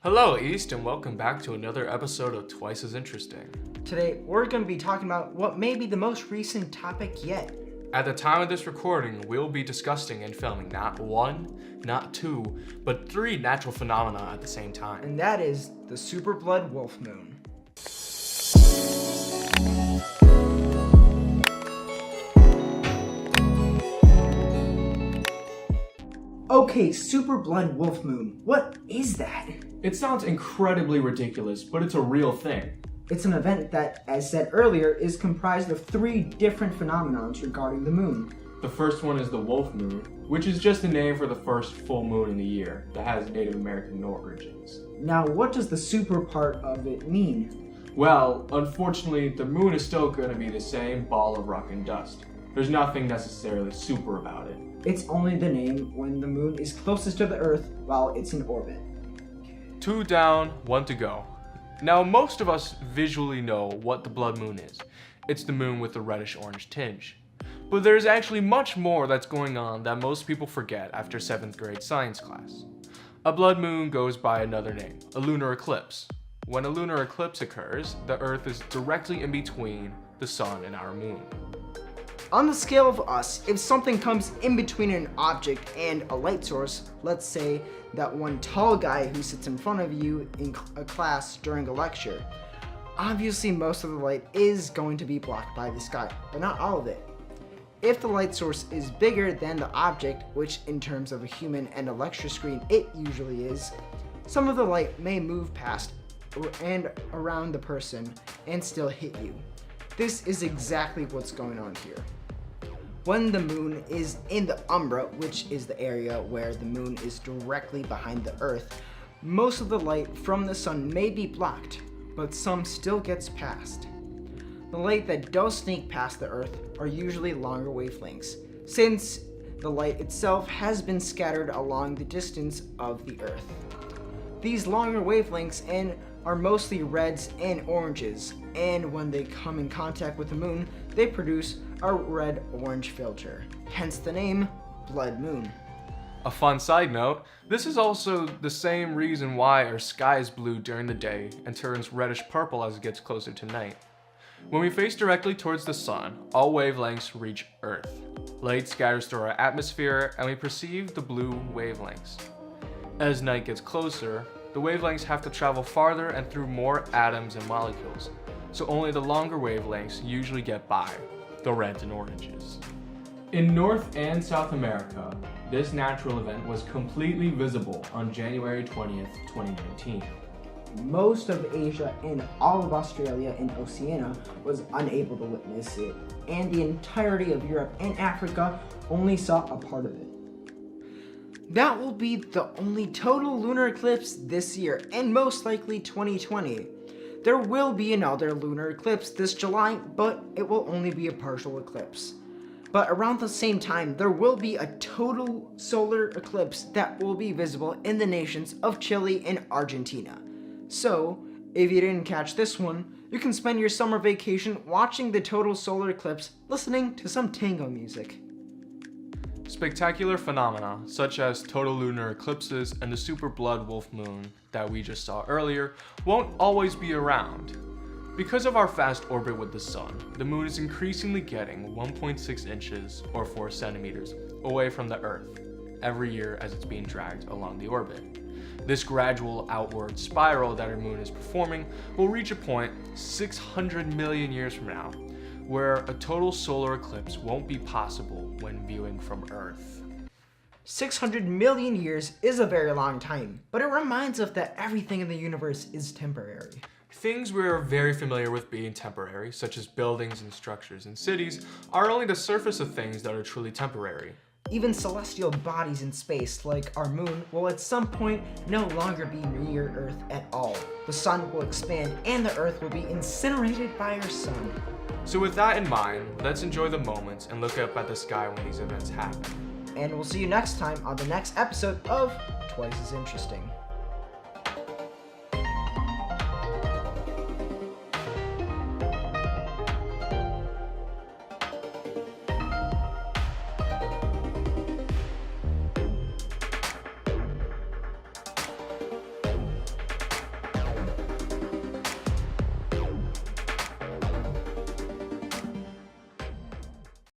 Hello, East, and welcome back to another episode of Twice as Interesting. Today, we're going to be talking about what may be the most recent topic yet. At the time of this recording, we'll be discussing and filming not one, not two, but three natural phenomena at the same time. And that is the super blood wolf moon. Okay, super blood wolf moon. What is that? It sounds incredibly ridiculous, but it's a real thing. It's an event that, as said earlier, is comprised of three different phenomena regarding the moon. The first one is the wolf moon, which is just a name for the first full moon in the year that has Native American origins. Now, what does the super part of it mean? Well, unfortunately, the moon is still going to be the same ball of rock and dust. There's nothing necessarily super about it. It's only the name when the moon is closest to the Earth while it's in orbit. 2 down, 1 to go. Now, most of us visually know what the blood moon is. It's the moon with a reddish-orange tinge. But there's actually much more that's going on that most people forget after 7th grade science class. A blood moon goes by another name, a lunar eclipse. When a lunar eclipse occurs, the Earth is directly in between the sun and our moon. On the scale of us, if something comes in between an object and a light source, let's say that one tall guy who sits in front of you in a class during a lecture, obviously most of the light is going to be blocked by the sky, but not all of it. If the light source is bigger than the object, which in terms of a human and a lecture screen it usually is, some of the light may move past and around the person and still hit you. This is exactly what's going on here. When the moon is in the umbra, which is the area where the moon is directly behind the Earth, most of the light from the sun may be blocked, but some still gets past. The light that does sneak past the Earth are usually longer wavelengths, since the light itself has been scattered along the distance of the Earth. These longer wavelengths are mostly reds and oranges, and when they come in contact with the moon, they produce a red-orange filter, hence the name blood moon. A fun side note, this is also the same reason why our sky is blue during the day and turns reddish purple as it gets closer to night. When we face directly towards the sun, all wavelengths reach Earth. Light scatters through our atmosphere and we perceive the blue wavelengths. As night gets closer, the wavelengths have to travel farther and through more atoms and molecules, so only the longer wavelengths usually get by, the reds and oranges. In North and South America, this natural event was completely visible on January 20th, 2019. Most of Asia and all of Australia and Oceania was unable to witness it, and the entirety of Europe and Africa only saw a part of it. That will be the only total lunar eclipse this year, and most likely 2020. There will be another lunar eclipse this July, but it will only be a partial eclipse. But around the same time, there will be a total solar eclipse that will be visible in the nations of Chile and Argentina. So, if you didn't catch this one, you can spend your summer vacation watching the total solar eclipse, listening to some tango music. Spectacular phenomena, such as total lunar eclipses and the super blood wolf moon that we just saw earlier, won't always be around. Because of our fast orbit with the sun, the moon is increasingly getting 1.6 inches or 4 centimeters away from the Earth every year as it's being dragged along the orbit. This gradual outward spiral that our moon is performing will reach a point 600 million years from now, where a total solar eclipse won't be possible when viewing from Earth. 600 million years is a very long time, but it reminds us that everything in the universe is temporary. Things we are very familiar with being temporary, such as buildings and structures and cities, are only the surface of things that are truly temporary. Even celestial bodies in space, like our moon, will at some point no longer be near Earth at all. The sun will expand and the Earth will be incinerated by our sun. So with that in mind, let's enjoy the moments and look up at the sky when these events happen. And we'll see you next time on the next episode of Twice as Interesting.